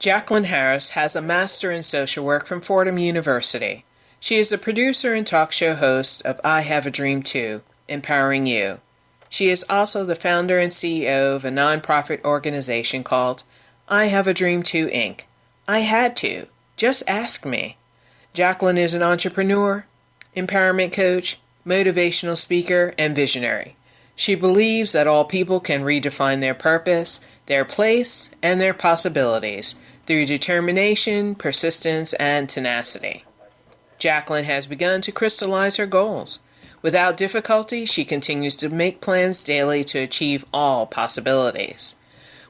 Jacqueline Harris has a Master in Social Work from Fordham University. She is a producer and talk show host of I Have a Dream Too, Empowering You. She is also the founder and CEO of a nonprofit organization called I Have a Dream Too, Inc. I had to. Just ask me. Jacqueline is an entrepreneur, empowerment coach, motivational speaker, and visionary. She believes that all people can redefine their purpose, their place, and their possibilities through determination, persistence, and tenacity. Jacqueline has begun to crystallize her goals. Without difficulty, she continues to make plans daily to achieve all possibilities.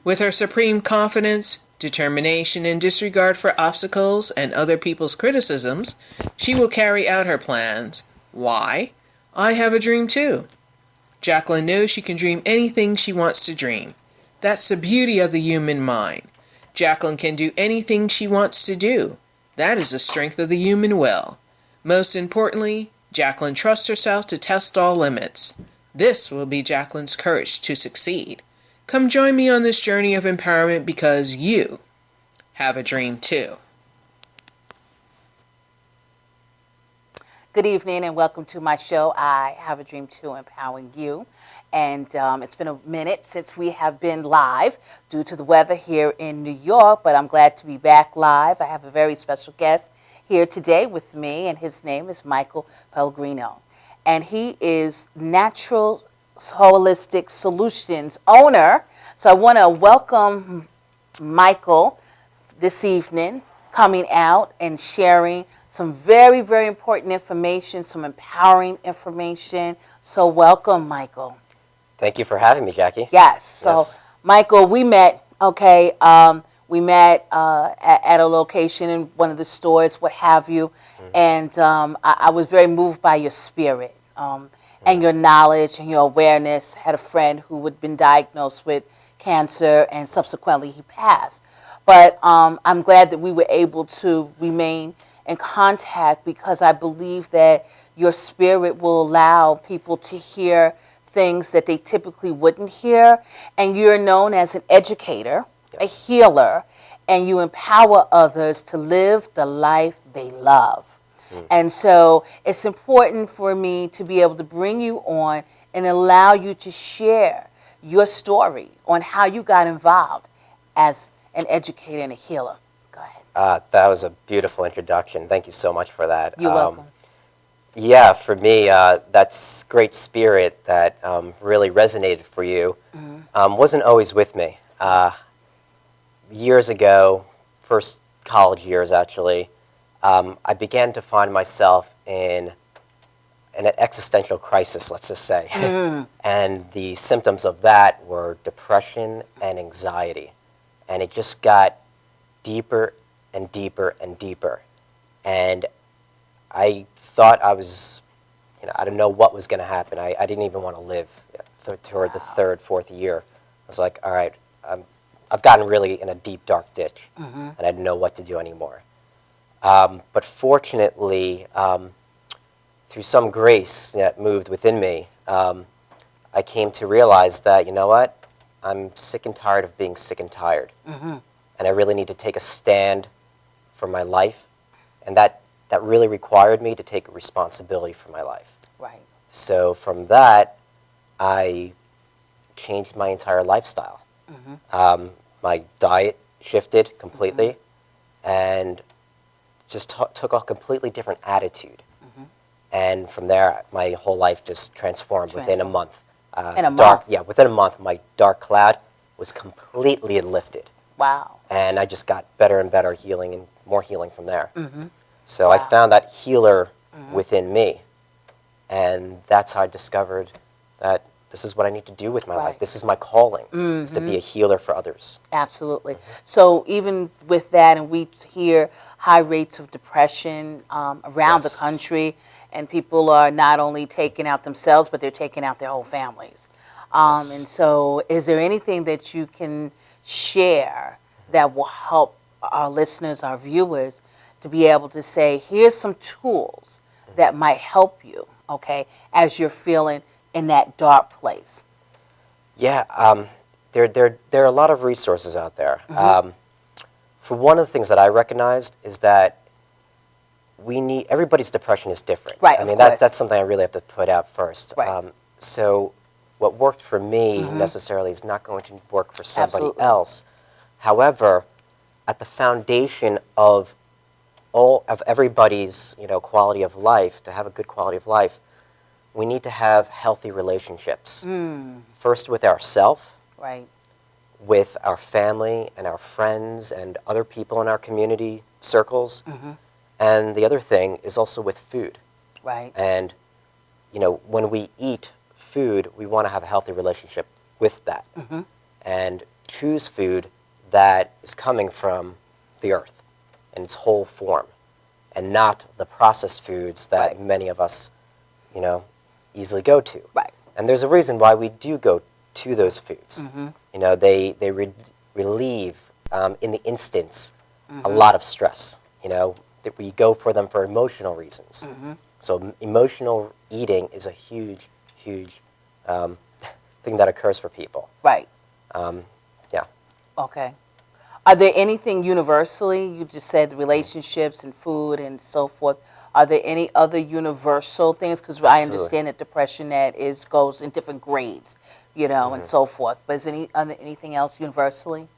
With her supreme confidence, determination, and disregard for obstacles and other people's criticisms, she will carry out her plans. Why? I have a dream too. Jacqueline knows she can dream anything she wants to dream. That's the beauty of the human mind. Jacqueline can do anything she wants to do. That is the strength of the human will. Most importantly, Jacqueline trusts herself to test all limits. This will be Jacqueline's courage to succeed. Come join me on this journey of empowerment because you have a dream too. Good evening and welcome to my show, I Have a Dream Too, Empowering You. And it's been a minute since we have been live due to the weather here in New York, but I'm glad to be back live. I have a very special guest here today with me, and his name is Michael Pellegrino. And he is Natural Holistic Solutions owner. So I want to welcome Michael this evening, coming out and sharing some very, very important information, some empowering information. So welcome, Michael. Thank you for having me, Jackie. Yes. So, yes. Michael, we met, at a location in one of the stores, what have you, and I was very moved by your spirit and your knowledge and your awareness. I had a friend who had been diagnosed with cancer, and subsequently he passed. But I'm glad that we were able to remain in contact because I believe that your spirit will allow people to hear things that they typically wouldn't hear. And you're known as an educator, yes, a healer, and you empower others to live the life they love. And so it's important for me to be able to bring you on and allow you to share your story on how you got involved as an educator and a healer. Go ahead. That was a beautiful introduction. Thank you so much for that. You're welcome. Yeah, for me, that great spirit that really resonated for you wasn't always with me. Years ago, first college years actually, I began to find myself in an existential crisis, let's just say. And the symptoms of that were depression and anxiety. And it just got deeper and deeper and deeper. And I thought I was, I didn't know what was going to happen. I didn't even want to live toward the third, fourth year. I was like, all right, I've gotten really in a deep, dark ditch, and I didn't know what to do anymore. But fortunately, through some grace that moved within me, I came to realize that, you know what, I'm sick and tired of being sick and tired. And I really need to take a stand for my life, and that really required me to take responsibility for my life. Right. So from that, I changed my entire lifestyle. My diet shifted completely, and just took a completely different attitude. And from there, my whole life just transformed within a month. Within a month, my dark cloud was completely lifted. Wow. And I just got better and better healing and more healing from there. So I found that healer within me, and that's how I discovered that this is what I need to do with my life. This is my calling, is to be a healer for others. Absolutely. So even with that, and we hear high rates of depression around the country, and people are not only taking out themselves, but they're taking out their whole families. And so is there anything that you can share that will help our listeners, our viewers, to be able to say, here's some tools that might help you, as you're feeling in that dark place? Yeah, there are a lot of resources out there. for one of the things that I recognized is that everybody's depression is different. Right, I of mean, course. that's something I really have to put out first. Right. So what worked for me necessarily is not going to work for somebody Absolutely. else. However, at the foundation of everybody's, quality of life, to have a good quality of life, we need to have healthy relationships. First with ourselves, Right. with our family and our friends and other people in our community circles. And the other thing is also with food. Right. And, when we eat food, we want to have a healthy relationship with that. And choose food that is coming from the earth in its whole form and not the processed foods that Right. many of us, easily go to. Right. And there's a reason why we do go to those foods. They relieve, in the instance, a lot of stress. That we go for them for emotional reasons. So emotional eating is a huge, huge thing that occurs for people. Right. Yeah. Okay. Are there anything universally, you just said relationships and food and so forth, are there any other universal things? Because I Absolutely. understand that depression goes in different grades, and so forth. But is anything else universally?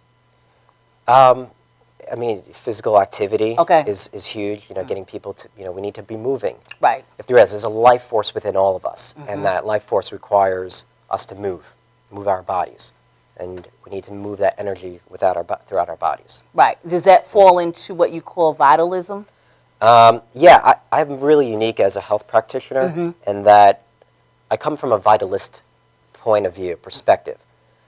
I mean, physical activity Okay. is huge. Getting people to, we need to be moving. Right. If there's a life force within all of us, and that life force requires us to move our bodies. And we need to move that energy throughout our bodies. Right. Does that fall into what you call vitalism? Yeah, I'm really unique as a health practitioner in that I come from a vitalist point of view, perspective.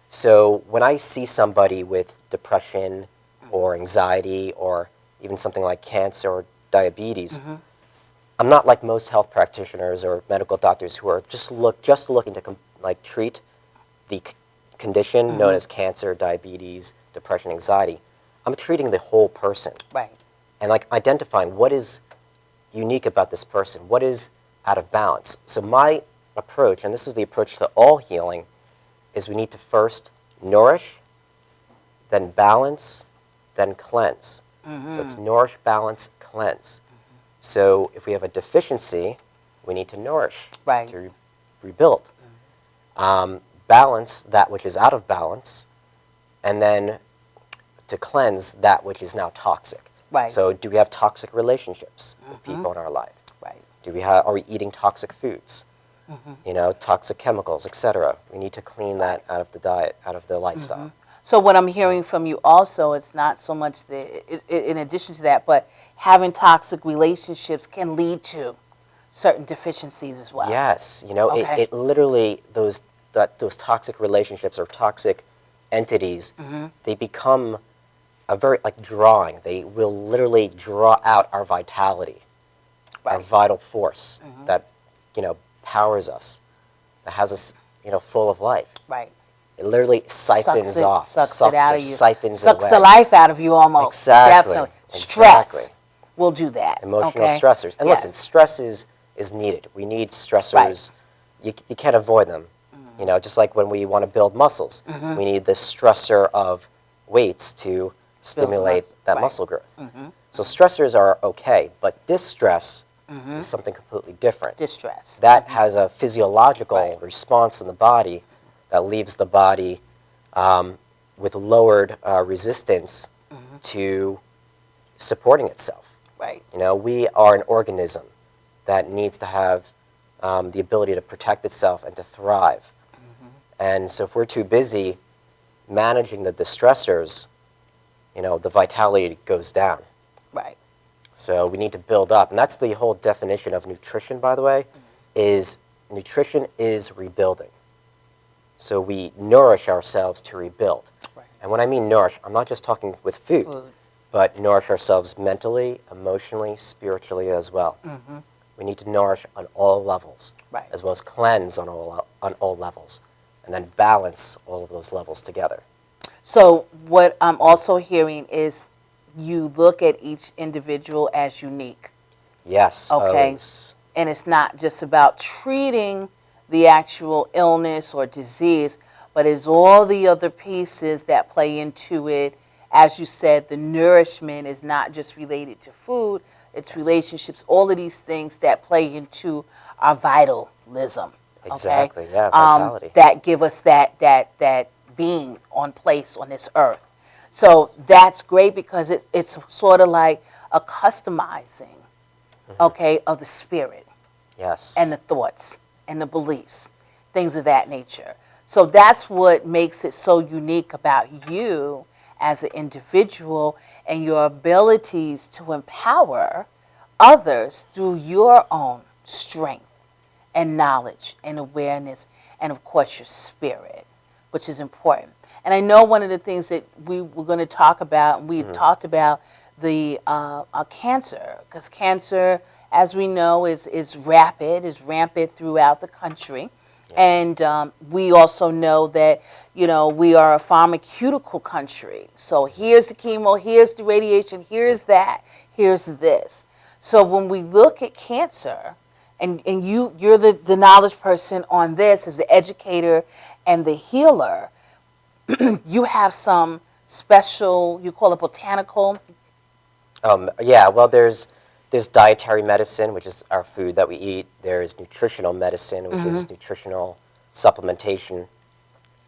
So when I see somebody with depression or anxiety or even something like cancer or diabetes, I'm not like most health practitioners or medical doctors who are just looking to treat the condition known as cancer, diabetes, depression, anxiety. I'm treating the whole person. Right. And identifying what is unique about this person, what is out of balance. So my approach, and this is the approach to all healing, is we need to first nourish, then balance, then cleanse. So it's nourish, balance, cleanse. So if we have a deficiency, we need to nourish Right. to rebuild. Balance that which is out of balance, and then to cleanse that which is now toxic. Right. So do we have toxic relationships with people in our life? Right. Are we eating toxic foods? Toxic chemicals, etc. We need to clean that out of the diet, out of the lifestyle. So what I'm hearing from you also, it's not so much in addition to that, but having toxic relationships can lead to certain deficiencies as well. Yes, Okay. it literally those toxic relationships or toxic entities, they become a very drawing. They will literally draw out our vitality, our Right. vital force that powers us, that has us full of life. Right. It literally siphons off, Sucks it out of you. siphons Sucks it away. the life out of you almost. Exactly. Definitely. Exactly. Stress will do that. Emotional okay? stressors. And Yes. listen, stress is needed. We need stressors. You can't avoid them. Just like when we want to build muscles, we need the stressor of weights to stimulate muscle, that right. muscle growth. So stressors are okay, but distress is something completely different. Distress. That has a physiological Right. response in the body that leaves the body with lowered resistance to supporting itself. Right. We are an organism that needs to have the ability to protect itself and to thrive. And so if we're too busy managing the distressors, the vitality goes down. Right. So we need to build up. And that's the whole definition of nutrition, by the way, is nutrition is rebuilding. So we nourish ourselves to rebuild. Right. And when I mean nourish, I'm not just talking with food, Food. but nourish ourselves mentally, emotionally, spiritually as well. We need to nourish on all levels, Right. as well as cleanse on all levels, and then balance all of those levels together. So what I'm also hearing is you look at each individual as unique. Yes. Okay. Always. And it's not just about treating the actual illness or disease, but it's all the other pieces that play into it as you said, the nourishment is not just related to food, it's relationships, all of these things that play into our vitalism. Exactly. Okay? Yeah. Vitality. That give us that being on place on this earth. So that's great because it's sort of like a customizing, okay, of the spirit Yes. and the thoughts and the beliefs, things of that nature. So that's what makes it so unique about you as an individual and your abilities to empower others through your own strength and knowledge and awareness and, of course, your spirit, which is important. And I know one of the things that we were going to talk about, we talked about the cancer, because cancer, as we know, is rampant throughout the country. Yes. And we also know that, we are a pharmaceutical country. So here's the chemo, here's the radiation, here's that, here's this. So when we look at cancer, and you're the knowledge person on this as the educator and the healer, you have some special, you call it botanical. Yeah. Well, there's dietary medicine, which is our food that we eat. There's nutritional medicine, which is nutritional supplementation,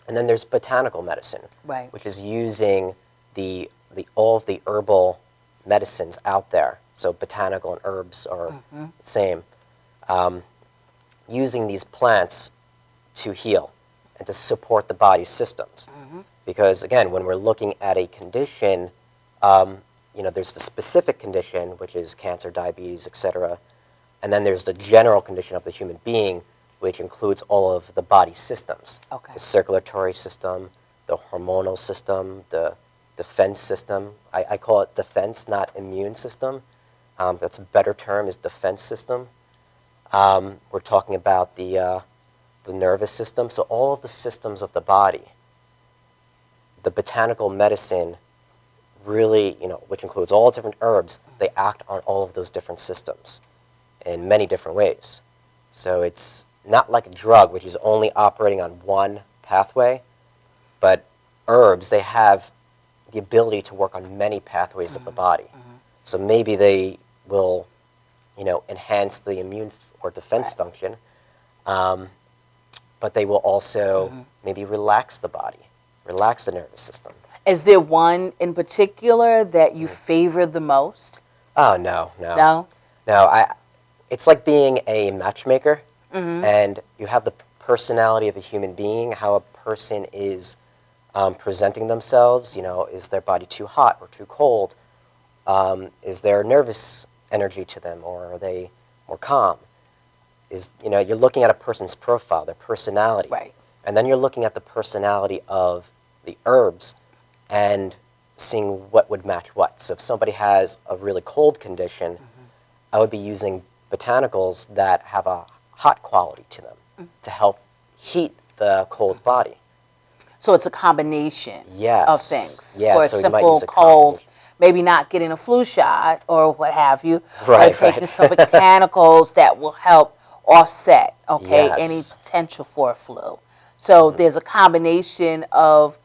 and then there's botanical medicine, Right. which is using the all of the herbal medicines out there. So botanical and herbs are the same. Using these plants to heal and to support the body's systems. Because again, when we're looking at a condition, there's the specific condition, which is cancer, diabetes, etc. And then there's the general condition of the human being, which includes all of the body systems. Okay. The circulatory system, the hormonal system, the defense system. I call it defense, not immune system. That's a better term, is defense system. We're talking about the nervous system. So all of the systems of the body, the botanical medicine really, which includes all different herbs, they act on all of those different systems in many different ways. So it's not like a drug, which is only operating on one pathway, but herbs, they have the ability to work on many pathways of the body. So maybe they will, enhance the immune or defense function, but they will also maybe relax the body, relax the nervous system. Is there one in particular that you favor the most? Oh, no. No? No, it's like being a matchmaker, and you have the personality of a human being, how a person is presenting themselves. Is their body too hot or too cold? Is there nervous energy to them, or are they more calm? You're looking at a person's profile, their personality, Right. and then you're looking at the personality of the herbs and seeing what would match what. So if somebody has a really cold condition, I would be using botanicals that have a hot quality to them to help heat the cold body. So it's a combination Yes. of things. Yeah, For a so you might simple use a cold, combination. maybe not getting a flu shot or what have you, Right, or taking right. some botanicals that will help offset, okay, Yes. any potential for a flu. So there's a combination of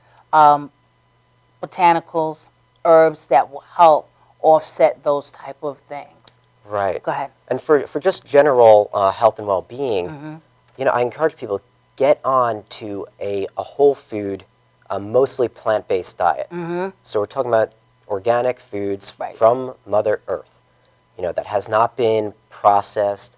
botanicals, herbs that will help offset those type of things. Right. Go ahead. And for just general health and well-being, I encourage people, get on to a whole food, mostly plant-based diet. So we're talking about organic foods Right. from Mother Earth, that has not been processed,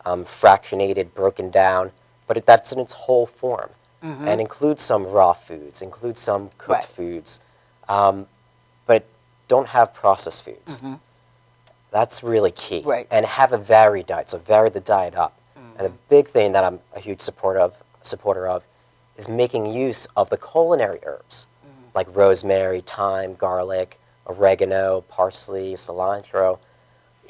fractionated, broken down, but that's in its whole form. And includes some raw foods, includes some cooked Right. foods, but don't have processed foods. That's really key. Right. And have a varied diet, so vary the diet up. And the big thing that I'm a huge supporter of is making use of the culinary herbs, like rosemary, thyme, garlic, oregano, parsley, cilantro.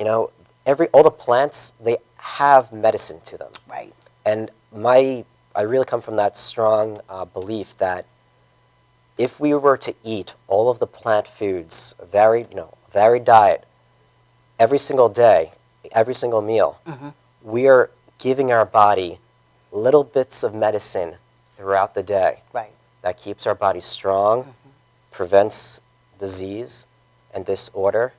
All the plants, they have medicine to them. Right. And I really come from that strong belief that if we were to eat all of the plant foods, varied diet, every single day, every single meal, we are giving our body little bits of medicine throughout the day Right. that keeps our body strong, prevents disease and disorder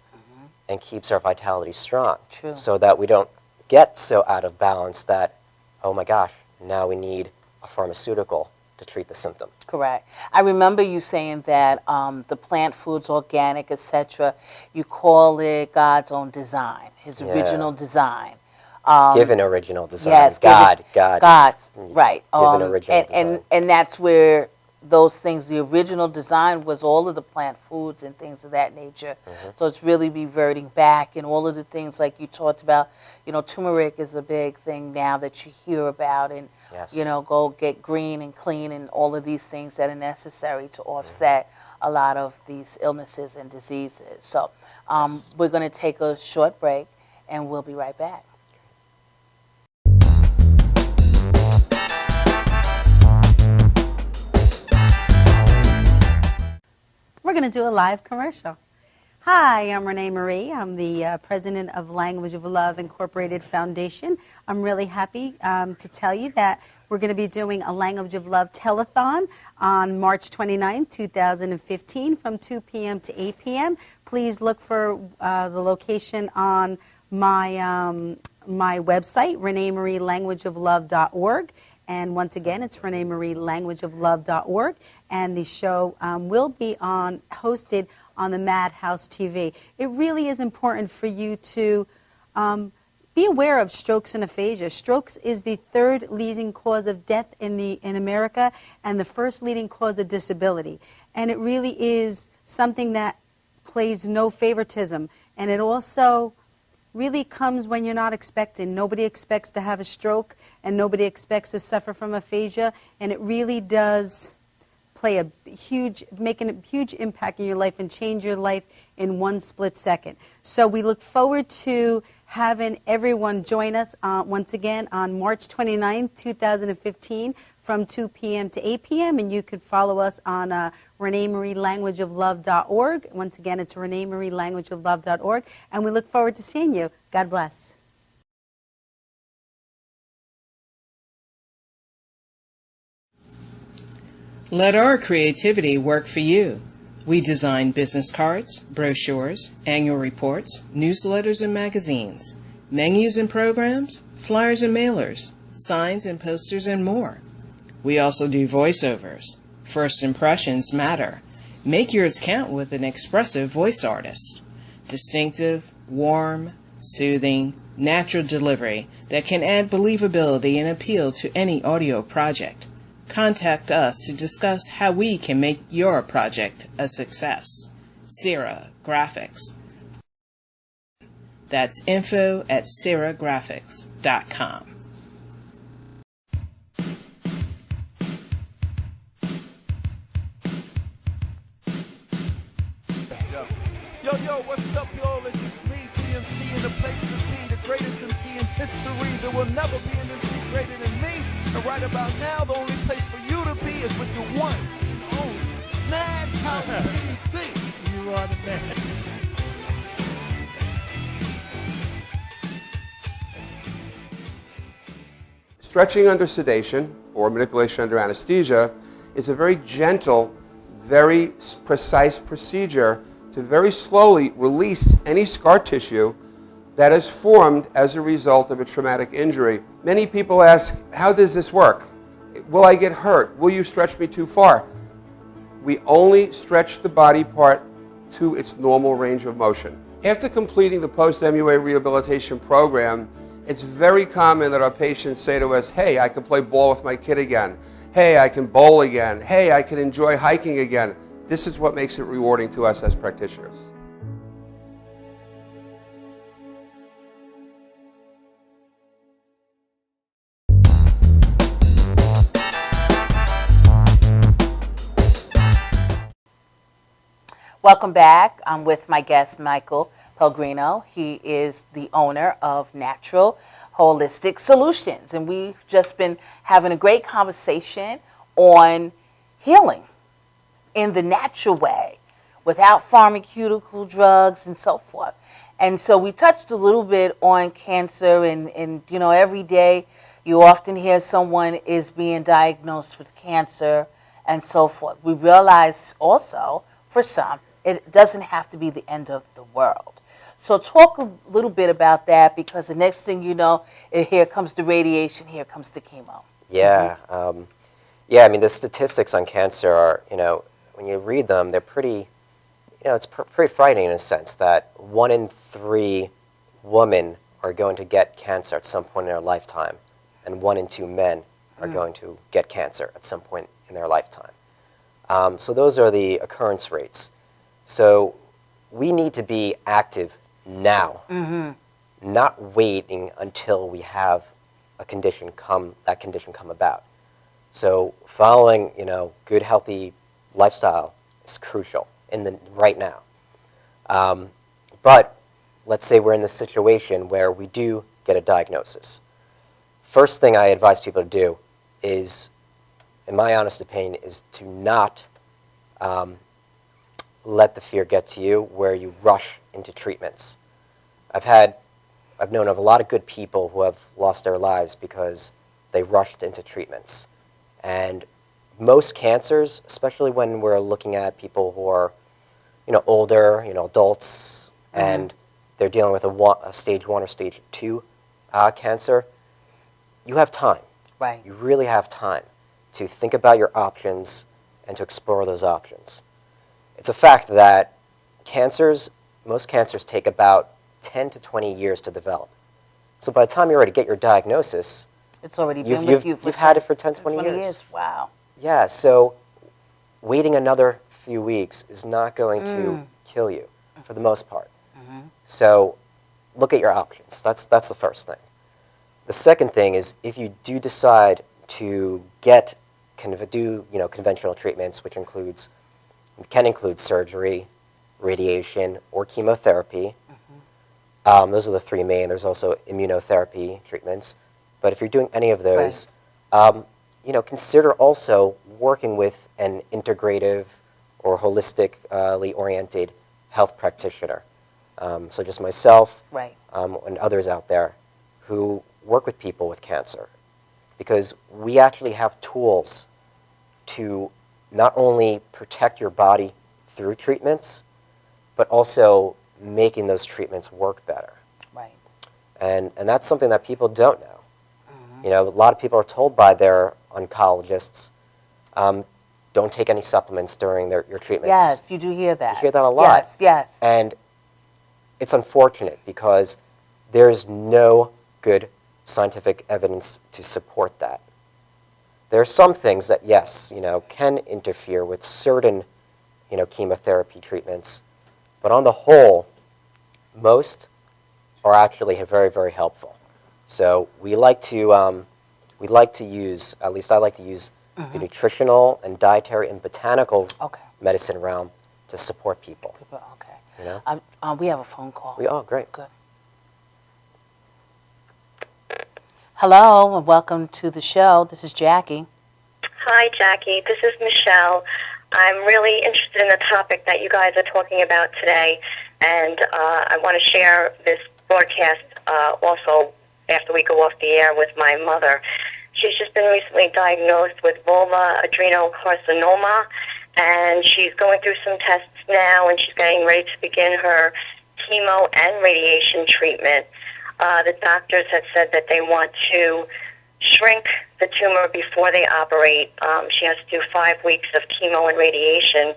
and keeps our vitality strong. True. So that we don't get so out of balance that, oh my gosh, now we need a pharmaceutical to treat the symptom. Correct. I remember you saying that the plant foods, organic, etc., you call it God's own design, His original design. Given original design. Yes, God's right. Given original design. And that's where those things, the original design was all of the plant foods and things of that nature. So it's really reverting back, and all of the things like you talked about. You know, turmeric is a big thing now that you hear about, and you know, go get green and clean and all of these things that are necessary to offset a lot of these illnesses and diseases. So we're going to take a short break, and we'll be right back. We're going to do a live commercial. Hi, I'm Renee Marie. I'm the president of Language of Love Incorporated Foundation. I'm really happy to tell you that we're going to be doing a Language of Love telethon on March 29, 2015 from 2 p.m. to 8 p.m. Please look for the location on my website, ReneeMarieLanguageOfLove.org. And once again, it's ReneeMarieLanguageOfLove.org. And the show will be hosted on the Madhouse TV. It really is important for you to be aware of strokes and aphasia. Strokes is the third leading cause of death in America and the first leading cause of disability. And it really is something that plays no favoritism. And it also really comes when you're not expecting. Nobody expects to have a stroke, and nobody expects to suffer from aphasia, and it really does make a huge impact in your life and change your life in one split second. So we look forward to having everyone join us once again on March 29, 2015 from 2 p.m. to 8 p.m. And you can follow us on ReneeMarieLanguageOfLove.org. Once again, it's ReneeMarieLanguageOfLove.org. And we look forward to seeing you. God bless. Let our creativity work for you. We design business cards, brochures, annual reports, newsletters and magazines, menus and programs, flyers and mailers, signs and posters, and more. We also do voiceovers. First impressions matter. Make yours count with an expressive voice artist. Distinctive, warm, soothing, natural delivery that can add believability and appeal to any audio project. Contact us to discuss how we can make your project a success. Sierra Graphics. That's info@sierragraphics.com. Yo, what's up, y'all? This is me, GMC, in the place to be, the greatest MC in history. There will never be an MC greater than me. And right about now, the only place for you to be is with your one and only Madhouse TV. You are the man. Stretching under sedation or manipulation under anesthesia is a very gentle, very precise procedure to very slowly release any scar tissue that is formed as a result of a traumatic injury. Many people ask, how does this work? Will I get hurt? Will you stretch me too far? We only stretch the body part to its normal range of motion. After completing the post-MUA rehabilitation program, it's very common that our patients say to us, hey, I can play ball with my kid again. Hey, I can bowl again. Hey, I can enjoy hiking again. This is what makes it rewarding to us as practitioners. Welcome back. I'm with my guest, Michael Pellegrino. He is the owner of Natural Holistic Solutions. And we've just been having a great conversation on healing in the natural way, without pharmaceutical drugs and so forth. And so we touched a little bit on cancer, and you know, every day you often hear someone is being diagnosed with cancer and so forth. We realize also, for some, It doesn't have to be the end of the world. So talk a little bit about that, because the next thing you know, here comes the radiation, here comes the chemo. Yeah. Yeah, I mean, the statistics on cancer are, when you read them, they're pretty, it's pretty frightening in a sense that 1 in 3 women are going to get cancer at some point in their lifetime, and 1 in 2 men are going to get cancer at some point in their lifetime. So those are the occurrence rates. So we need to be active now, not waiting until we have that condition come about. So following, good, healthy lifestyle is crucial right now. But let's say we're in this situation where we do get a diagnosis. First thing I advise people to do is, in my honest opinion, is to not let the fear get to you where you rush into treatments. I've known of a lot of good people who have lost their lives because they rushed into treatments. And most cancers, especially when we're looking at people who are, older, adults, and they're dealing with a stage 1 or stage 2 cancer, you have time. Right. You really have time to think about your options and to explore those options. It's a fact that most cancers take about 10 to 20 years to develop. So by the time you're ready to get your diagnosis, It's already been with you for you've had it for 10, 20 years. Wow. Yeah, so waiting another few weeks is not going to kill you for the most part. So look at your options. That's the first thing. The second thing is, if you do decide to do conventional treatments, which can include surgery, radiation, or chemotherapy. Those are the 3 main. There's also immunotherapy treatments. But if you're doing any of those, consider also working with an integrative or holistically oriented health practitioner. So just myself Right. And others out there who work with people with cancer. Because we actually have tools to not only protect your body through treatments, but also making those treatments work better. Right. And that's something that people don't know. A lot of people are told by their oncologists, don't take any supplements during your treatments. Yes, you do hear that. You hear that a lot. Yes, yes. And it's unfortunate because there is no good scientific evidence to support that. There are some things that, yes, can interfere with certain, chemotherapy treatments, but on the whole, most are actually very, very helpful. So we like to use, at least I like to use, the nutritional and dietary and botanical medicine realm to support people. Okay. We have a phone call. Great. Good. Hello, and welcome to the show. This is Jackie. Hi, Jackie. This is Michelle. I'm really interested in the topic that you guys are talking about today, and I want to share this broadcast also after we go off the air with my mother. She's just been recently diagnosed with vulvar adenocarcinoma, and she's going through some tests now, and she's getting ready to begin her chemo and radiation treatment. The doctors had said that they want to shrink the tumor before they operate. She has to do 5 weeks of chemo and radiation.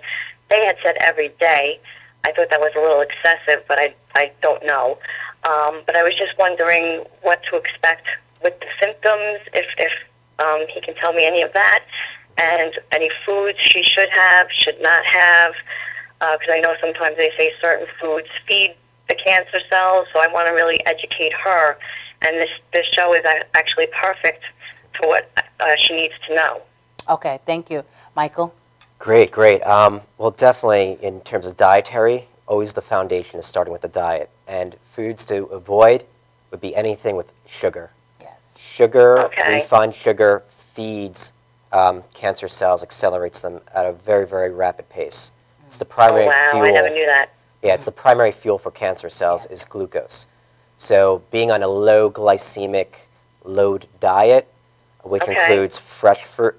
They had said every day. I thought that was a little excessive, but I don't know. But I was just wondering what to expect with the symptoms, if he can tell me any of that, and any foods she should have, should not have, because I know sometimes they say certain foods feed the cancer cells, so I want to really educate her. And this show is actually perfect for what she needs to know. Okay, thank you. Michael? Great. Well, definitely in terms of dietary, always the foundation is starting with the diet. And foods to avoid would be anything with sugar. Yes. Sugar, refined sugar, feeds cancer cells, accelerates them at a very, very rapid pace. It's the primary fuel. I never knew that. Yeah, it's the primary fuel for cancer cells is glucose. So being on a low glycemic load diet, which includes fresh fruit,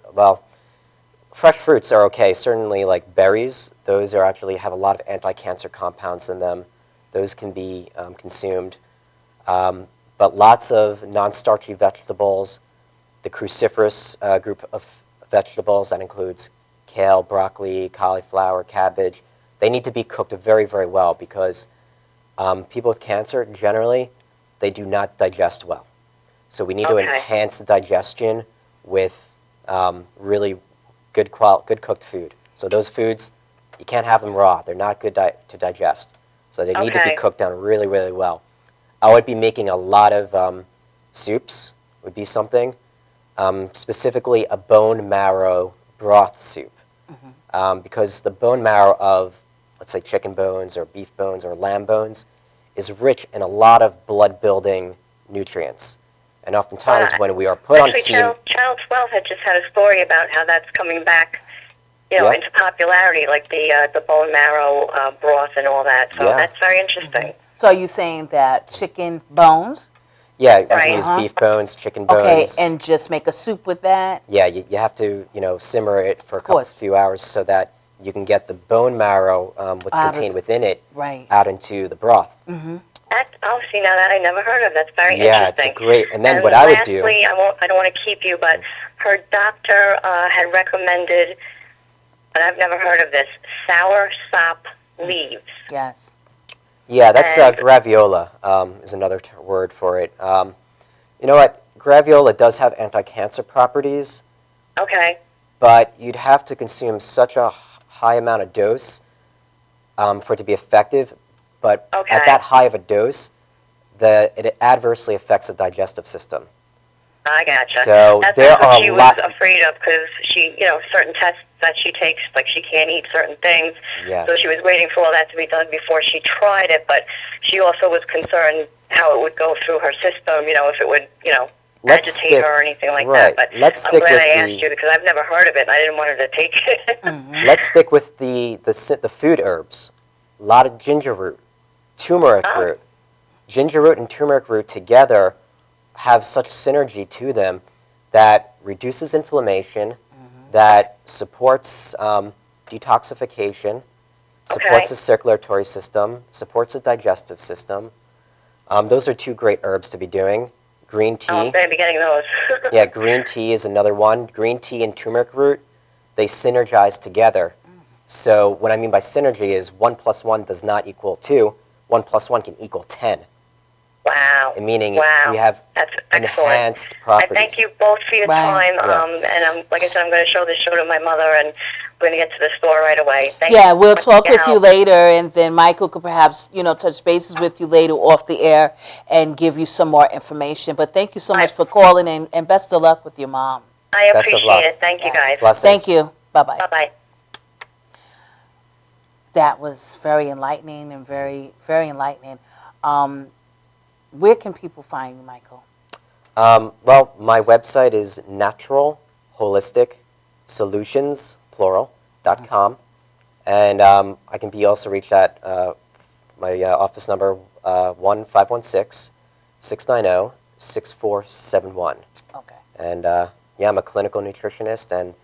fresh fruits are okay. Certainly, like berries, those are actually have a lot of anti-cancer compounds in them. Those can be consumed. But lots of non-starchy vegetables, the cruciferous group of vegetables, that includes kale, broccoli, cauliflower, cabbage, they need to be cooked very, very well because people with cancer, generally, they do not digest well. So we need to enhance the digestion with really good cooked food. So those foods, you can't have them raw. They're not good to digest. So they need to be cooked down really, really well. I would be making a lot of soups, would be something. Specifically a bone marrow broth soup. Because the bone marrow of, let's say, chicken bones or beef bones or lamb bones is rich in a lot of blood-building nutrients. And oftentimes when we are put on Channel 12 had just had a story about how that's coming back, into popularity, like the bone marrow broth and all that. So that's very interesting. So are you saying that chicken bones? Yeah, you can use beef bones, chicken bones. Okay, and just make a soup with that? Yeah, you have to, simmer it for a few hours so that you can get the bone marrow, what's contained within it, out into the broth. See, now that I never heard of. That's very interesting. Yeah, it's a great. And then what I would do. I don't want to keep you, but her doctor had recommended, but I've never heard of this, sour sop leaves. Yes. Yeah, that's graviola is another word for it. You know what? Graviola does have anti-cancer properties. Okay. But you'd have to consume such a high amount of dose for it to be effective. But at that high of a dose, it adversely affects the digestive system. I gotcha. So that's what she was afraid of because she, certain tests that she takes, like she can't eat certain things. Yes. So she was waiting for all that to be done before she tried it. But she also was concerned how it would go through her system. If it would, agitate her or anything like that. But I'm glad I asked you because I've never heard of it. And I didn't want her to take it. Let's stick with the food herbs. A lot of ginger root, turmeric root. Ginger root and turmeric root together have such synergy to them that reduces inflammation, that supports detoxification, supports the circulatory system, supports the digestive system. Those are two great herbs to be doing. Green tea. I'm going to be getting those. Yeah, green tea is another one. Green tea and turmeric root, they synergize together. So what I mean by synergy is 1 + 1 does not equal 2. 1 + 1 can equal 10. Wow. Meaning we have enhanced properties. I thank you both for your time. And like I said, I'm going to show this show to my mother, and we're going to get to the store right away. Thank you. We'll talk with you later, and then Michael could perhaps, touch bases with you later off the air and give you some more information. But thank you so much for calling, and best of luck with your mom. I appreciate it. Thank you, guys. Blessings. Thank you. Bye-bye. Bye-bye. That was very enlightening and very, very enlightening. Where can people find you, Michael? Well, my website is Natural Holistic Solutions, plural.com. And I can be also reached at my office number, 1-516-690-6471. Okay. And I'm a clinical nutritionist and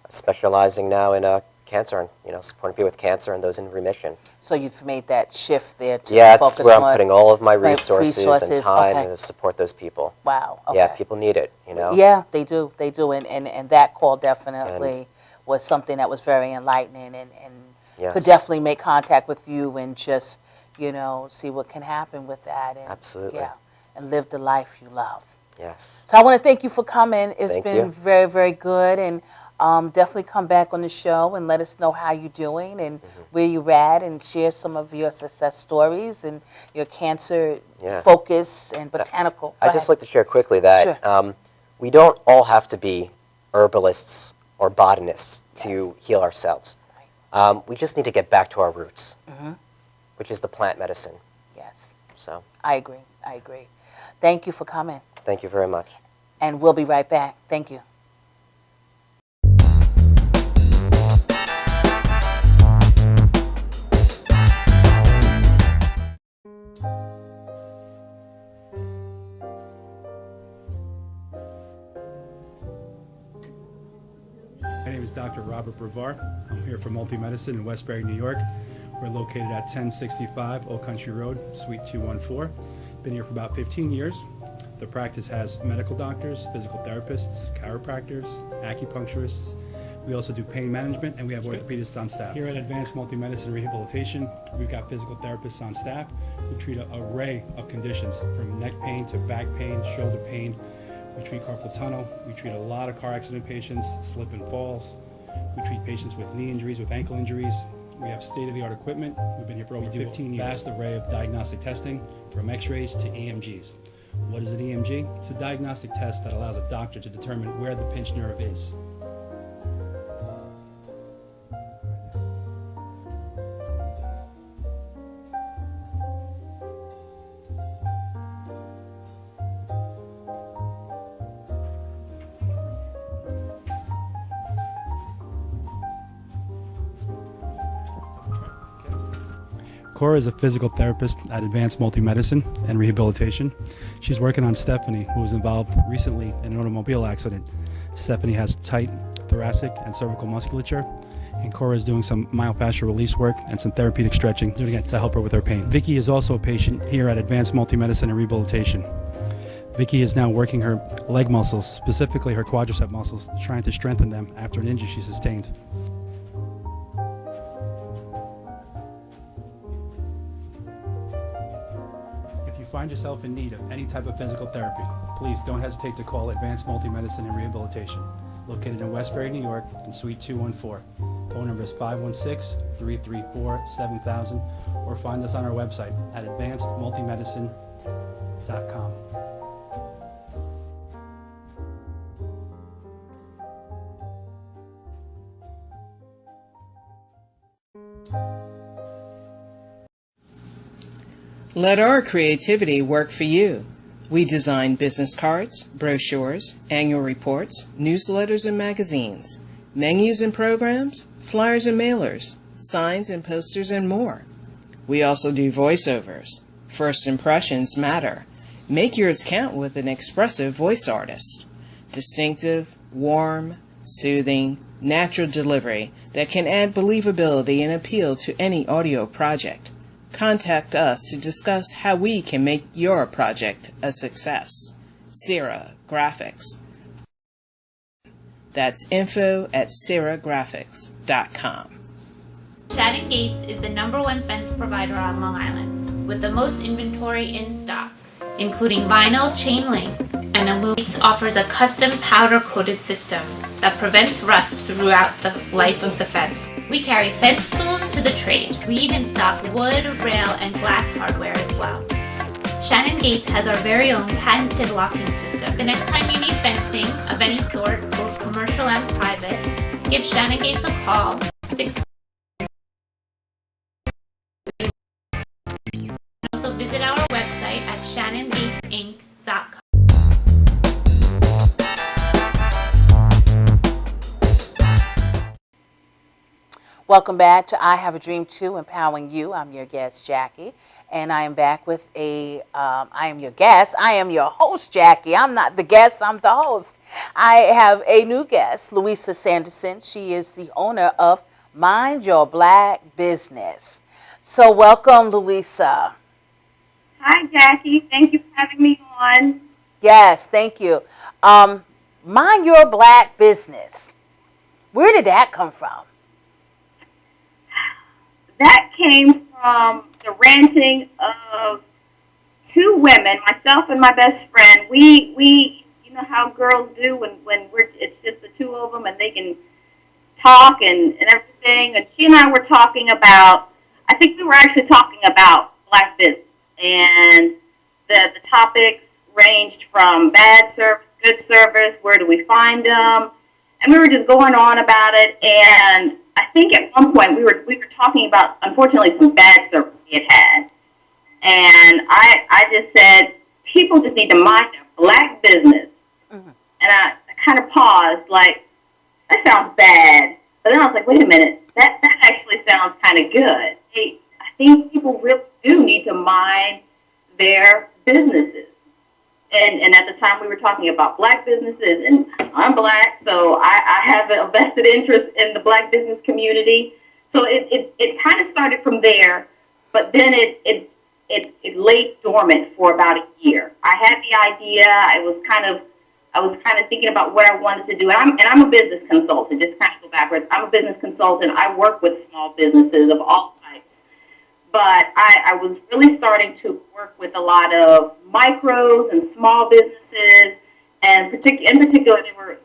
specializing now in cancer and supporting people with cancer and those in remission. So you've made that shift there to focus focus where on I'm putting all of my resources and time to support those people. Wow. Okay. Yeah, people need it, Yeah, they do. They do. And that call definitely was something that was very enlightening and could definitely make contact with you and just, see what can happen with that. And, absolutely. Yeah, and live the life you love. Yes. So I want to thank you for coming. It's Thank been you. very, very good. And definitely come back on the show and let us know how you're doing and where you're at and share some of your success stories and your cancer focus and botanical. I'd just like to share quickly that we don't all have to be herbalists or botanists to heal ourselves. We just need to get back to our roots, which is the plant medicine. Yes. So I agree. Thank you for coming. Thank you very much. And we'll be right back. Thank you. My name is Dr. Robert Philip Brevard. I'm here for Multi-Medicine in Westbury, New York. We're located at 1065 Old Country Road, Suite 214. Been here for about 15 years. The practice has medical doctors, physical therapists, chiropractors, acupuncturists. We also do pain management, and we have orthopedists on staff. Here at Advanced Multi-Medicine Rehabilitation, we've got physical therapists on staff who treat an array of conditions, from neck pain to back pain, shoulder pain. We treat carpal tunnel. We treat a lot of car accident patients, slip and falls. We treat patients with knee injuries, with ankle injuries. We have state-of-the-art equipment. We've been here for over 15 years. Vast array of diagnostic testing, from x-rays to EMGs. What is an EMG? It's a diagnostic test that allows a doctor to determine where the pinched nerve is. Cora is a physical therapist at Advanced Multi-Medicine and Rehabilitation. She's working on Stephanie, who was involved recently in an automobile accident. Stephanie has tight thoracic and cervical musculature, and Cora is doing some myofascial release work and some therapeutic stretching, doing it to help her with her pain. Vicky is also a patient here at Advanced Multi-Medicine and Rehabilitation. Vicky is now working her leg muscles, specifically her quadricep muscles, trying to strengthen them after an injury she sustained. If you find yourself in need of any type of physical therapy, please don't hesitate to call Advanced Multi-Medicine and Rehabilitation, located in Westbury, New York, in Suite 214. Phone number is 516-334-7000, or find us on our website at advancedmultimedicine.com. Let our creativity work for you. We design business cards, brochures, annual reports, newsletters and magazines, menus and programs, flyers and mailers, signs and posters, and more. We also do voiceovers. First impressions matter. Make yours count with an expressive voice artist. Distinctive, warm, soothing, natural delivery that can add believability and appeal to any audio project. Contact us to discuss how we can make your project a success. Sierra Graphics. That's info@sierragraphics.com. Shannon Gates is the #1 fence provider on Long Island, with the most inventory in stock, including vinyl, chain link, and aluminum. Gates offers a custom powder-coated system that prevents rust throughout the life of the fence. We carry fence tools to the trade. We even stock wood, rail, and glass hardware as well. Shannon Gates has our very own patented locking system. The next time you need fencing of any sort, both commercial and private, give Shannon Gates a call. Also visit our website at shannongatesinc.com. Welcome back to I Have a Dream Too, Empowering You. I'm your guest, Jackie, and I am back with I am your guest. I am your host, Jackie. I'm not the guest, I'm the host. I have a new guest, Louisa Sanderson. She is the owner of Mind Your Black Business. So welcome, Louisa. Hi, Jackie. Thank you for having me on. Yes, thank you. Mind Your Black Business. Where did that come from? That came from the ranting of two women, myself and my best friend. We you know how girls do when it's just the two of them and they can talk and everything. And she and I were talking about, I think we were actually talking about black business. And the topics ranged from bad service, good service, where do we find them? And we were just going on about it. And I think at one point we were talking about, unfortunately, some bad service we had. And I just said, people just need to mind their black business. Mm-hmm. And I kind of paused, like, that sounds bad. But then I was like, wait a minute, that actually sounds kind of good. I think people really do need to mind their businesses. And at the time we were talking about black businesses, and I'm black, so I have a vested interest in the black business community. So it kind of started from there, but then it lay dormant for about a year. I had the idea. I was kind of thinking about what I wanted to do. And I'm a business consultant, just to kind of go backwards. I'm a business consultant. I work with small businesses of all types. But I was really starting to work with a lot of micros and small businesses, and in particular,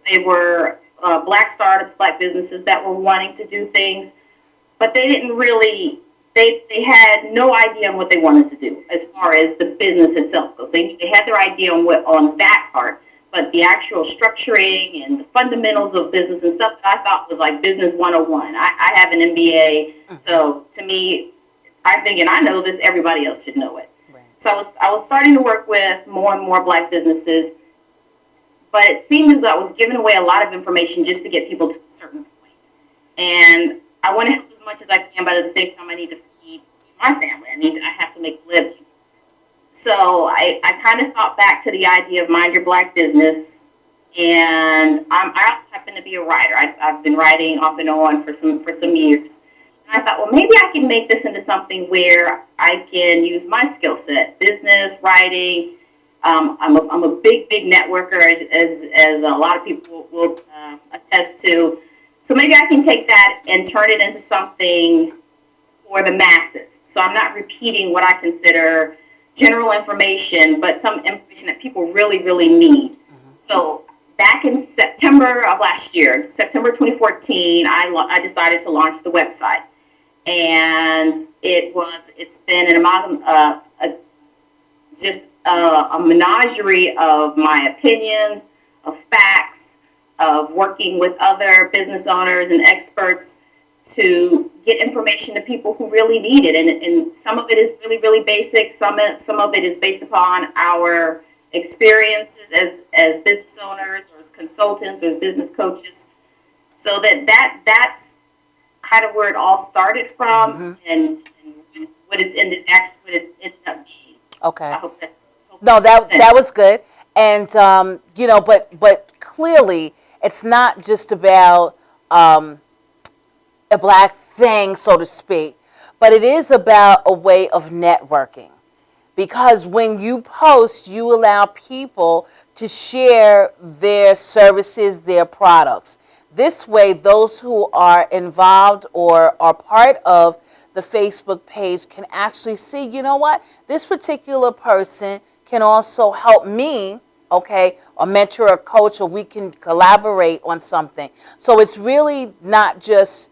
they were black startups, black businesses that were wanting to do things, but they didn't really. They had no idea on what they wanted to do as far as the business itself goes. They had their idea on that part, but the actual structuring and the fundamentals of business and stuff that I thought was like business 101. I have an MBA, so to me, I'm thinking I know this, everybody else should know it. Right. So I was starting to work with more and more black businesses, but it seemed as though I was giving away a lot of information just to get people to a certain point. And I want to help as much as I can, but at the same time, I need to feed my family. I have to make a living. So I kind of thought back to the idea of Mind Your Black Business, and I also happen to be a writer. I've been writing off and on for some years. And I thought, well, maybe I can make this into something where I can use my skill set, business, writing. I'm a big networker, as a lot of people will attest to. So maybe I can take that and turn it into something for the masses. So I'm not repeating what I consider general information, but some information that people really, really need. So back in September of last year, September 2014, I decided to launch the website. And it's been an amalgam, just a menagerie of my opinions, of facts, of working with other business owners and experts to get information to people who really need it. And some of it is really, really basic. Some of it is based upon our experiences as business owners or as consultants or as business coaches. So that's kind of where it all started from, and what it's ended up being. Okay. I hope that's. That was good, and but clearly it's not just about a black thing, so to speak, but it is about a way of networking, because when you post, you allow people to share their services, their products. This way, those who are involved or are part of the Facebook page can actually see, you know what, this particular person can also help me, okay, a mentor, a coach, or we can collaborate on something. So it's really not just,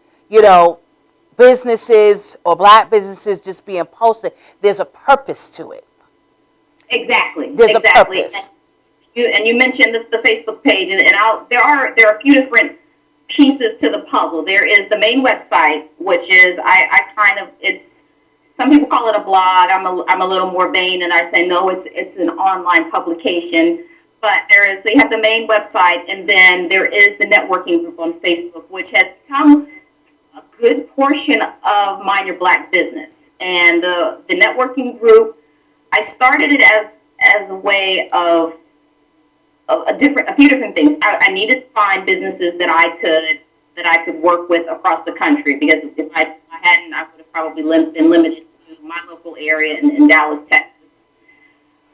businesses or black businesses just being posted. There's a purpose to it. Exactly. There's a purpose. And you mentioned the Facebook page, and there are a few different pieces to the puzzle. There is the main website, which is it's some people call it a blog. I'm a little more vain, and I say no, it's an online publication. But so you have the main website, and then there is the networking group on Facebook, which has become a good portion of Mind Your Black Business. And the networking group, I started it as a way of a few different things. I needed to find businesses that I could work with across the country, because if I hadn't, I would have probably been limited to my local area in Dallas, Texas.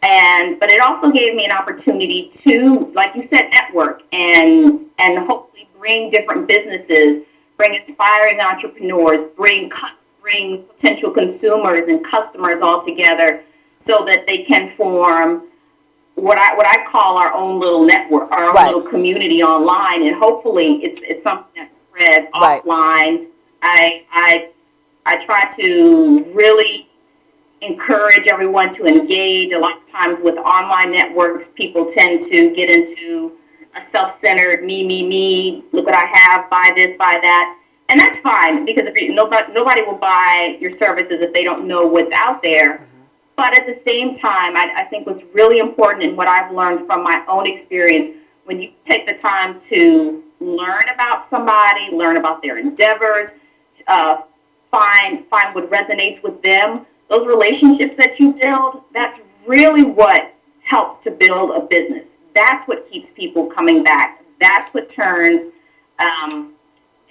But it also gave me an opportunity to, like you said, network and hopefully bring different businesses, bring aspiring entrepreneurs, bring potential consumers and customers all together, so that they can form what I call our own little network, our own little community online, and hopefully it's something that spreads offline. I try to really encourage everyone to engage. A lot of times with online networks, people tend to get into a self-centered me, look what I have, buy this, buy that. And that's fine, because nobody will buy your services if they don't know what's out there. But at the same time, I think what's really important, and what I've learned from my own experience, when you take the time to learn about somebody, learn about their endeavors, find what resonates with them, those relationships that you build, that's really what helps to build a business. That's what keeps people coming back. That's what turns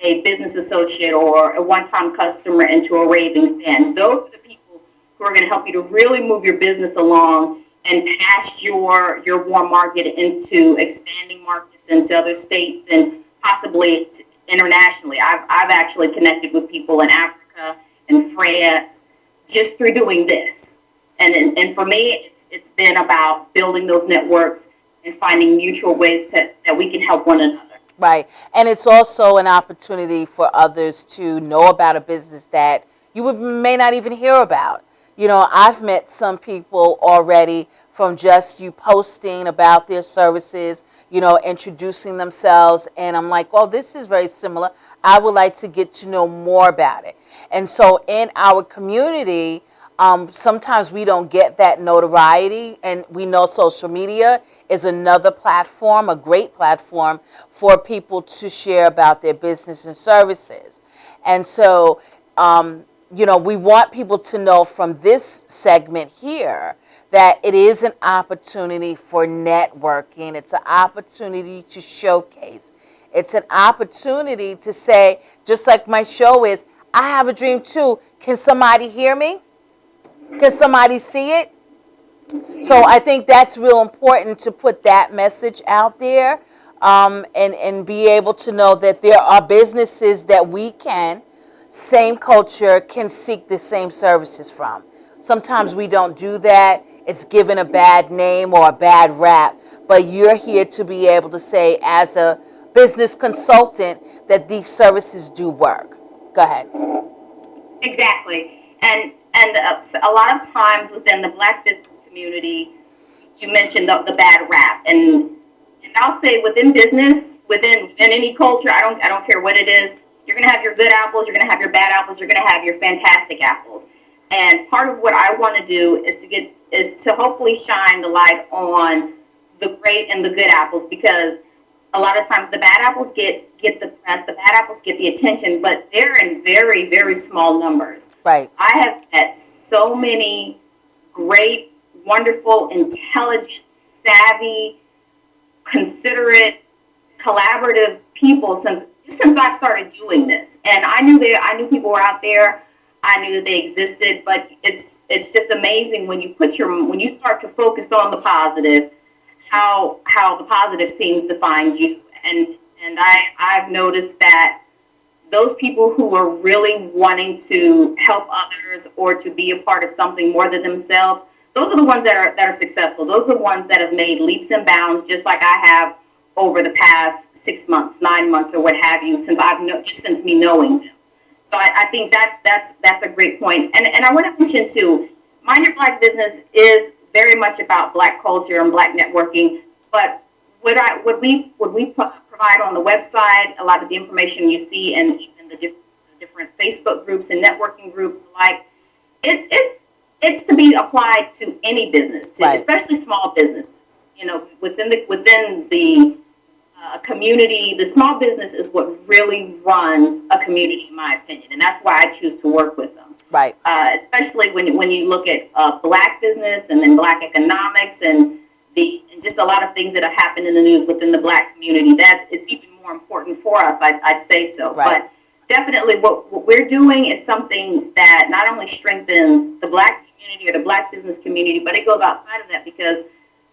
a business associate or a one-time customer into a raving fan. Those are the people who are going to help you to really move your business along and past your warm market into expanding markets into other states and possibly internationally. I've actually connected with people in Africa and France just through doing this. And for me, it's been about building those networks and finding mutual ways that we can help one another. Right. And it's also an opportunity for others to know about a business that you may not even hear about. You know, I've met some people already from just you posting about their services, you know, introducing themselves. And I'm like, well, this is very similar. I would like to get to know more about it. And so in our community, sometimes we don't get that notoriety. And we know social media is another platform, a great platform for people to share about their business and services. And so, you know, we want people to know from this segment here that it is an opportunity for networking. It's an opportunity to showcase. It's an opportunity to say, just like my show is, I have a dream too. Can somebody hear me? Can somebody see it? So I think that's real important to put that message out there, and be able to know that there are businesses that we can, same culture, can seek the same services from. Sometimes we don't do that. It's given a bad name or a bad rap, but you're here to be able to say, as a business consultant, that these services do work. Go ahead. Exactly. And a lot of times within the Black business community, you mentioned the bad rap, and I'll say within business, within any culture, I don't care what it is, you're going to have your good apples, you're going to have your bad apples, you're going to have your fantastic apples. And part of what I want to do is to hopefully shine the light on the great and the good apples, because a lot of times the bad apples get the press, the bad apples get the attention, but they're in very, very small numbers. Right. I have met so many great, wonderful, intelligent, savvy, considerate, collaborative people since I've started doing this. And I knew people were out there. I knew that they existed, but it's just amazing when you start to focus on the positive, how the positive seems to find you. And I've noticed that those people who are really wanting to help others or to be a part of something more than themselves, those are the ones that are successful. Those are the ones that have made leaps and bounds, just like I have over the past 6 months, 9 months, or what have you, since me knowing them. So I think that's a great point. And I want to mention too, Mind Your Black Business is very much about Black culture and Black networking. But what we provide on the website, a lot of the information you see, and even the different Facebook groups and networking groups, like it's to be applied to any business, right, especially small businesses. You know, within the community, the small business is what really runs a community, in my opinion, and that's why I choose to work with them. Right. Especially when you look at Black business and then Black economics and just a lot of things that have happened in the news within the Black community, that it's even more important for us. I'd say so. Right. But definitely, what we're doing is something that not only strengthens the Black community or the Black business community, but it goes outside of that, because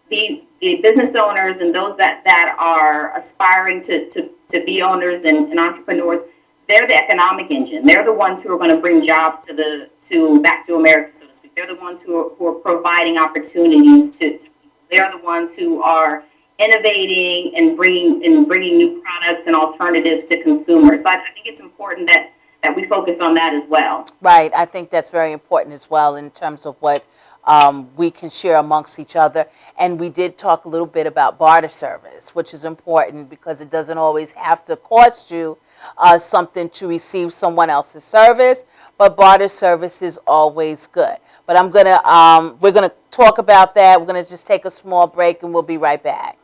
the business owners and those that are aspiring to be owners and entrepreneurs, they're the economic engine. They're the ones who are going to bring jobs to back to America, so to speak. They're the ones who are providing opportunities to people. They're the ones who are innovating and bringing new products and alternatives to consumers. So I think it's important that we focus on that as well. Right. I think that's very important as well in terms of what we can share amongst each other. And we did talk a little bit about barter service, which is important because it doesn't always have to cost you something to receive someone else's service, but barter service is always good. But we're gonna talk about that. We're gonna just take a small break, and we'll be right back.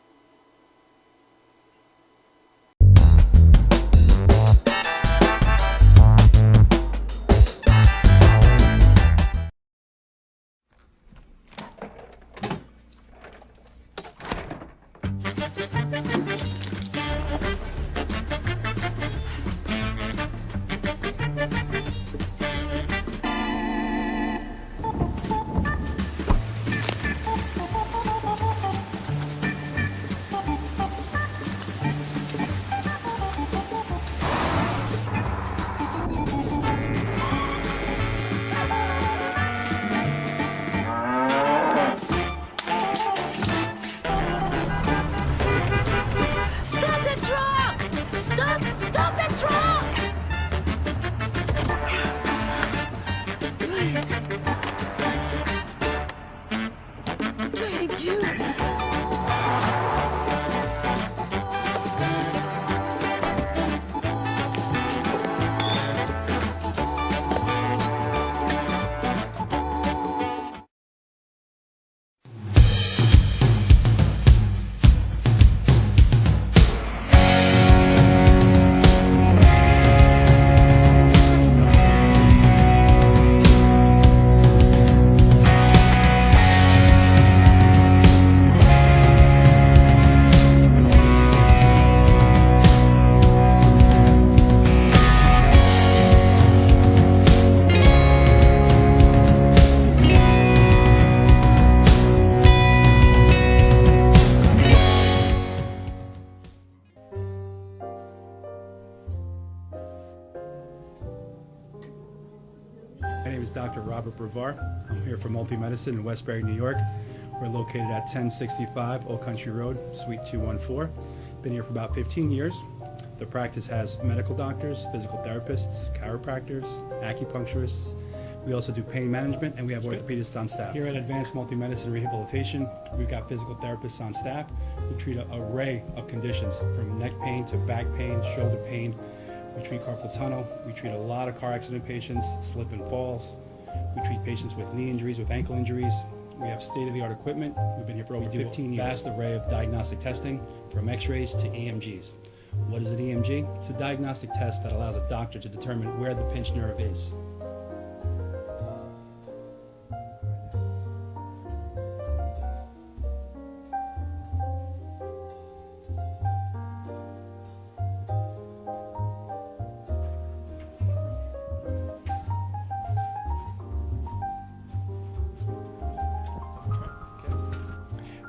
name is Dr. Robert Brevard. I'm here for Multi-Medicine in Westbury, New York. We're located at 1065 Old Country Road, Suite 214. Been here for about 15 years. The practice has medical doctors, physical therapists, chiropractors, acupuncturists. We also do pain management, and we have orthopedists on staff. Here at Advanced Multi-Medicine Rehabilitation, we've got physical therapists on staff who treat an array of conditions, from neck pain to back pain, shoulder pain. We treat carpal tunnel. We treat a lot of car accident patients, slip and falls. We treat patients with knee injuries, with ankle injuries. We have state-of-the-art equipment. We've been here for over 15 years. Vast array of diagnostic testing, from x-rays to EMGs. What is an EMG? It's a diagnostic test that allows a doctor to determine where the pinched nerve is.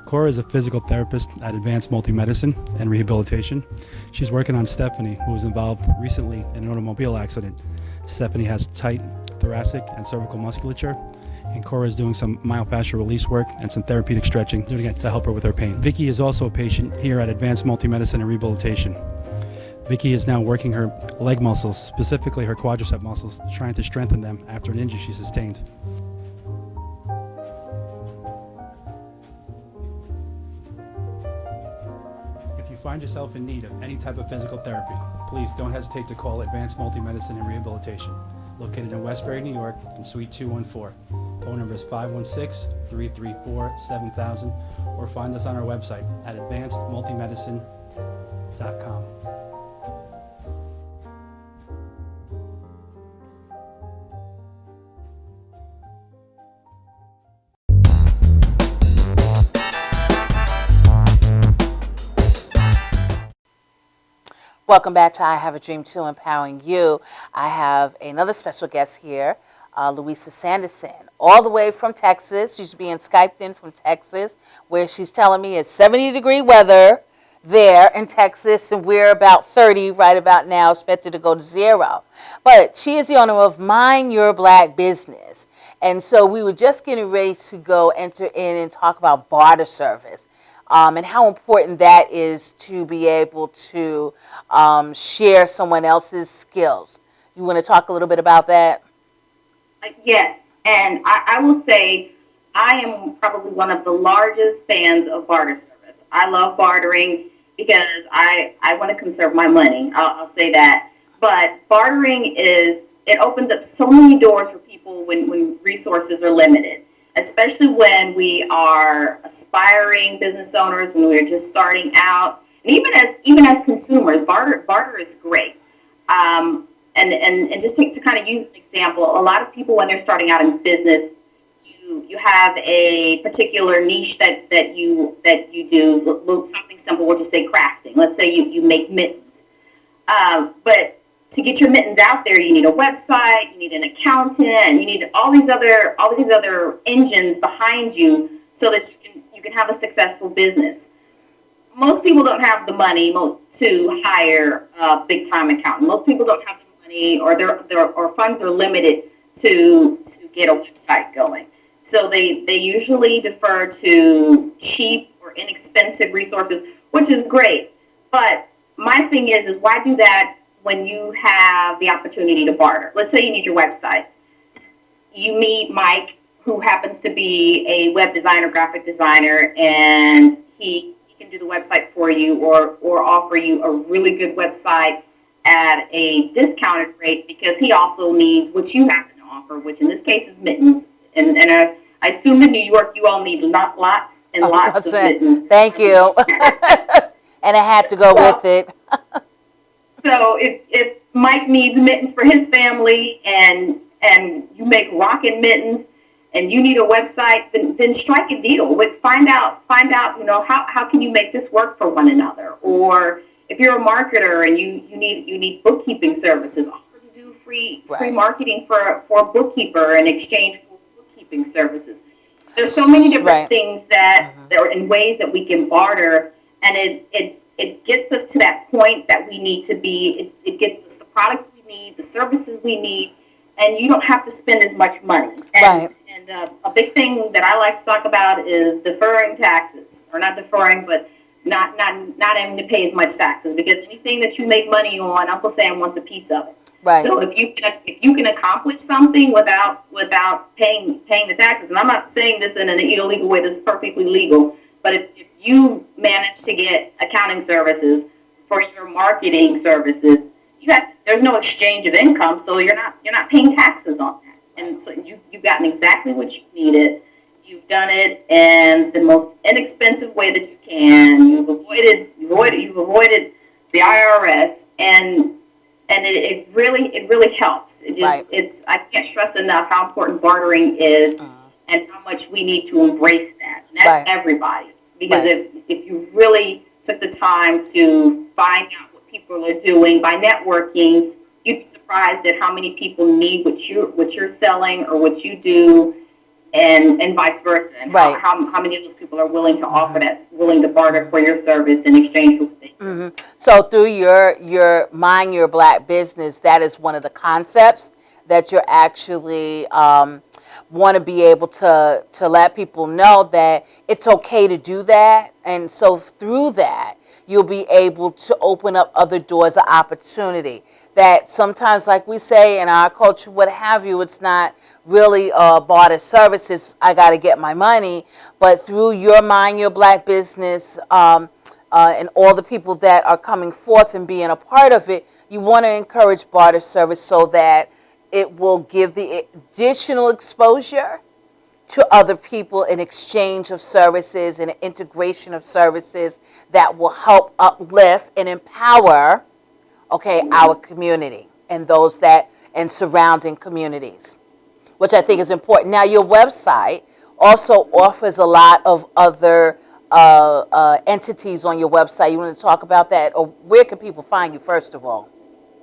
Cora is a physical therapist at Advanced Multi-Medicine and Rehabilitation. She's working on Stephanie, who was involved recently in an automobile accident. Stephanie has tight thoracic and cervical musculature, and Cora is doing some myofascial release work and some therapeutic stretching, doing it to help her with her pain. Vicky is also a patient here at Advanced Multi-Medicine and Rehabilitation. Vicky is now working her leg muscles, specifically her quadricep muscles, trying to strengthen them after an injury she sustained. If you find yourself in need of any type of physical therapy, please don't hesitate to call Advanced Multi-Medicine and Rehabilitation, located in Westbury, New York, in Suite 214. Phone number is 516-334-7000, or find us on our website at advancedmultimedicine.com. Welcome back to I Have a Dream Too, Empowering You. I have another special guest here, Louisa Sanderson, all the way from Texas. She's being Skyped in from Texas, where she's telling me it's 70-degree weather there in Texas, and we're about 30 right about now, expected to go to 0. But she is the owner of Mind Your Black Business. And so we were just getting ready to go enter in and talk about barter service. And how important that is to be able to share someone else's skills. You want to talk a little bit about that? Yes, and I will say I am probably one of the largest fans of barter service. I love bartering because I want to conserve my money. I'll say that. But bartering it opens up so many doors for people when resources are limited, especially when we are aspiring business owners, when we're just starting out, and even as consumers, barter is great. And just to kind of use an example, a lot of people when they're starting out in business, you have a particular niche that you do, something simple. We'll just say crafting. Let's say you make mittens, but to get your mittens out there, you need a website, you need an accountant, you need all these other engines behind you so that you can have a successful business. Most people don't have the money to hire a big time accountant. Most people don't have the money, or their funds are limited to get a website going. So they usually defer to cheap or inexpensive resources, which is great. But my thing is why do that when you have the opportunity to barter? Let's say you need your website. You meet Mike, who happens to be a web designer, graphic designer, and he can do the website for you or offer you a really good website at a discounted rate because he also needs what you have to offer, which in this case is mittens. And I assume in New York you all need lots and lots of mittens. Thank you. And I had to go with it. So if Mike needs mittens for his family and you make rockin' mittens and you need a website, then strike a deal. Find out, how can you make this work for one another? Or if you're a marketer and you need bookkeeping services, offer to do free marketing for a bookkeeper in exchange for bookkeeping services. There's so many different things that are in ways that we can barter, and it gets us to that point that we need to be. It gets us the products we need, the services we need, and you don't have to spend as much money. Right. And a big thing that I like to talk about is deferring taxes, or not deferring, but not having to pay as much taxes, because anything that you make money on, Uncle Sam wants a piece of it. Right. So if you can accomplish something without paying the taxes, and I'm not saying this in an illegal way, this is perfectly legal, but if you manage to get accounting services for your marketing services, there's no exchange of income, so you're not paying taxes on that, and so you've gotten exactly what you needed. You've done it in the most inexpensive way that you can. You've avoided the IRS, and it really helps. I can't stress enough how important bartering is, and how much we need to embrace that. And that's everybody, because if you really took the time to find out what people are doing by networking, you'd be surprised at how many people need what you're selling or what you do. And vice versa, and how many of those people are willing to offer that, willing to barter for your service in exchange for what they do. So through your Mind Your Black business, that is one of the concepts that you're actually want to be able to let people know that it's okay to do that, and so through that you'll be able to open up other doors of opportunity. That sometimes, like we say in our culture, what have you, it's not really barter services, I got to get my money, but through your Mind Your Black business and all the people that are coming forth and being a part of it, you want to encourage barter service so that it will give the additional exposure to other people in exchange of services and integration of services that will help uplift and empower, our community and those and surrounding communities, which I think is important. Now, your website also offers a lot of other entities on your website. You want to talk about that, or where can people find you first of all?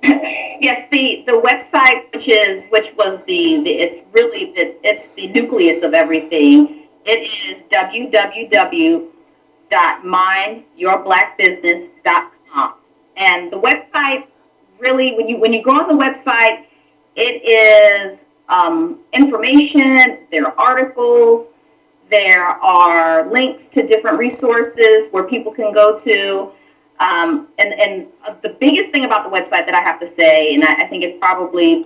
Yes, the website, which was it's the nucleus of everything. It is www.mindyourblackbusiness.com, and the website really, when you go on the website, it is information. There are articles. There are links to different resources where people can go to. And the biggest thing about the website that I have to say, and I think it's probably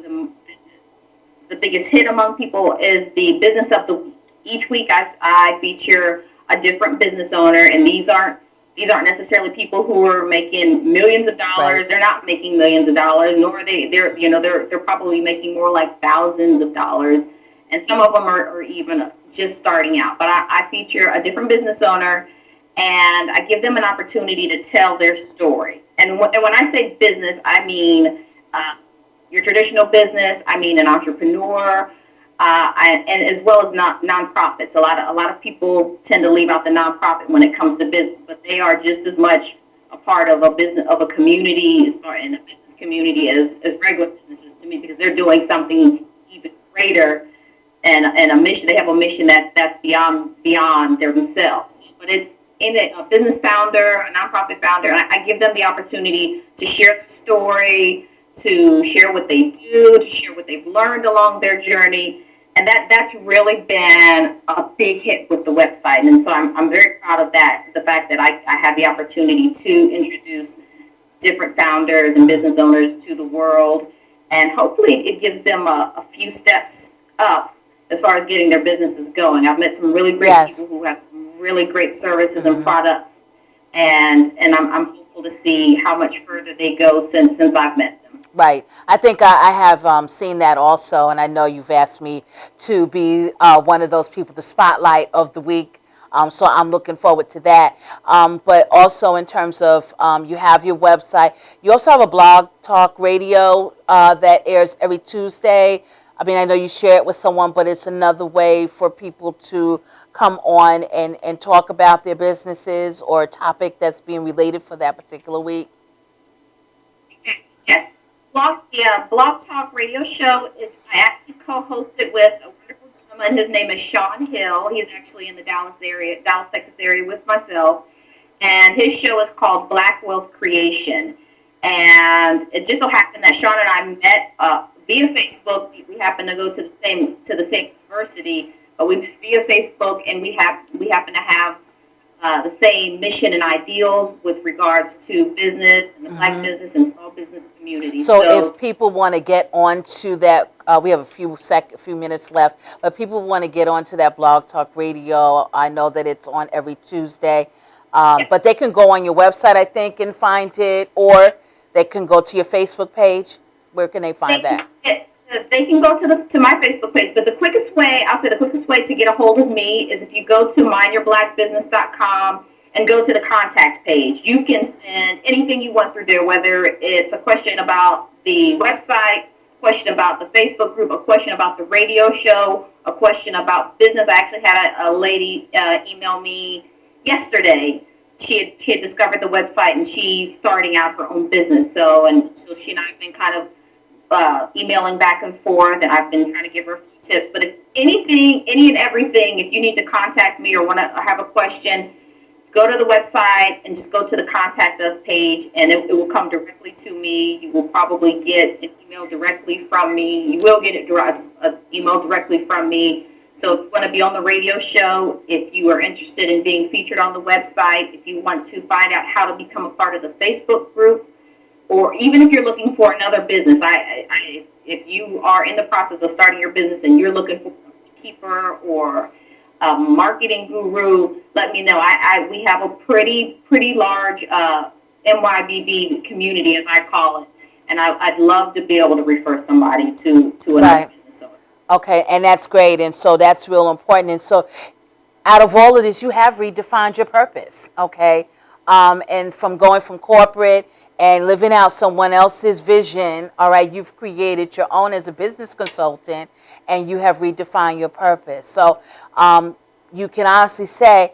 the biggest hit among people, is the business of the week. Each week I feature a different business owner, and these aren't necessarily people who are making millions of dollars. Right. They're not making millions of dollars, nor are they're probably making more like thousands of dollars, and some of them are even just starting out. But I feature a different business owner, and I give them an opportunity to tell their story. And when I say business, I mean your traditional business. I mean an entrepreneur, and as well as nonprofits. A lot of people tend to leave out the nonprofit when it comes to business, but they are just as much a part of a community, in a business community as regular businesses to me, because they're doing something even greater and a mission. They have a mission that's beyond themselves. But it's in a business founder, a nonprofit founder, and I give them the opportunity to share their story, to share what they do, to share what they've learned along their journey. And that's really been a big hit with the website. And so I'm very proud of that, the fact that I have the opportunity to introduce different founders and business owners to the world. And hopefully it gives them a few steps up as far as getting their businesses going. I've met some really great people who have some really great services and products. And I'm hopeful to see how much further they go since I've met them. Right. I think I have seen that also, and I know you've asked me to be one of those people, the spotlight of the week. So I'm looking forward to that. But also in terms of you have your website. You also have a blog talk radio that airs every Tuesday. I mean, I know you share it with someone, but it's another way for people to come on and talk about their businesses or a topic that's being related for that particular week. Yes. The Blog Talk radio show I actually co-host it with a wonderful gentleman. His name is Sean Hill. He's actually in the Dallas, Texas area with myself. And his show is called Black Wealth Creation. And it just so happened that Sean and I met via Facebook. We happen to go to the same university, but we via Facebook, and we happen to have the same mission and ideals with regards to business and the Black business and small business community. So if people want to get onto that, we have a few minutes left, but people want to get onto that Blog Talk Radio. I know that it's on every Tuesday, but they can go on your website, I think, and find it, or they can go to your Facebook page. Where can they find that? They can go to my Facebook page, but the quickest way to get a hold of me is if you go to mindyourblackbusiness.com and go to the contact page. You can send anything you want through there, whether it's a question about the website, a question about the Facebook group, a question about the radio show, a question about business. I actually had a lady email me yesterday. She had discovered the website, and she's starting out her own business. So she and I have been kind of emailing back and forth, and I've been trying to give her a few tips. But if any and everything, if you need to contact me or want to have a question, go to the website and just go to the contact us page, and it will come directly to me. You will probably get an email directly from me. You will get an email directly from me. So if you want to be on the radio show, if you are interested in being featured on the website, if you want to find out how to become a part of the Facebook group, or even if you're looking for another business, if you are in the process of starting your business and you're looking for a keeper or a marketing guru, let me know. We have a pretty large MYBB community, as I call it, and I'd love to be able to refer somebody to another business owner. Okay, and that's great, and so that's real important. And so out of all of this, you have redefined your purpose, okay? And from going from corporate and living out someone else's vision, all right, you've created your own as a business consultant, and you have redefined your purpose. So you can honestly say,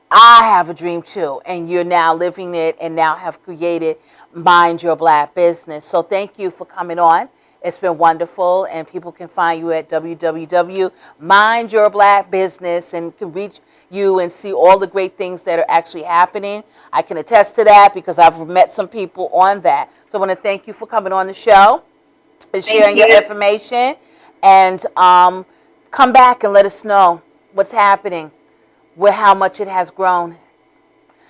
I have a dream too, and you're now living it and now have created Mind Your Black Business. So thank you for coming on. It's been wonderful, and people can find you at www.mindyourblackbusiness and can reach you and see all the great things that are actually happening. I can attest to that because I've met some people on that. So I want to thank you for coming on the show and sharing your information. And come back and let us know what's happening, how much it has grown.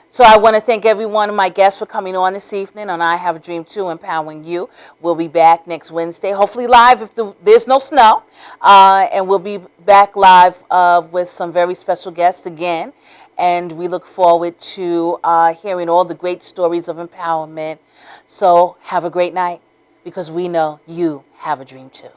So I want to thank every one of my guests for coming on this evening on I Have a Dream Too, Empowering You. We'll be back next Wednesday, hopefully live if there's no snow. And we'll be back live with some very special guests again. And we look forward to hearing all the great stories of empowerment. So have a great night, because we know you have a dream too.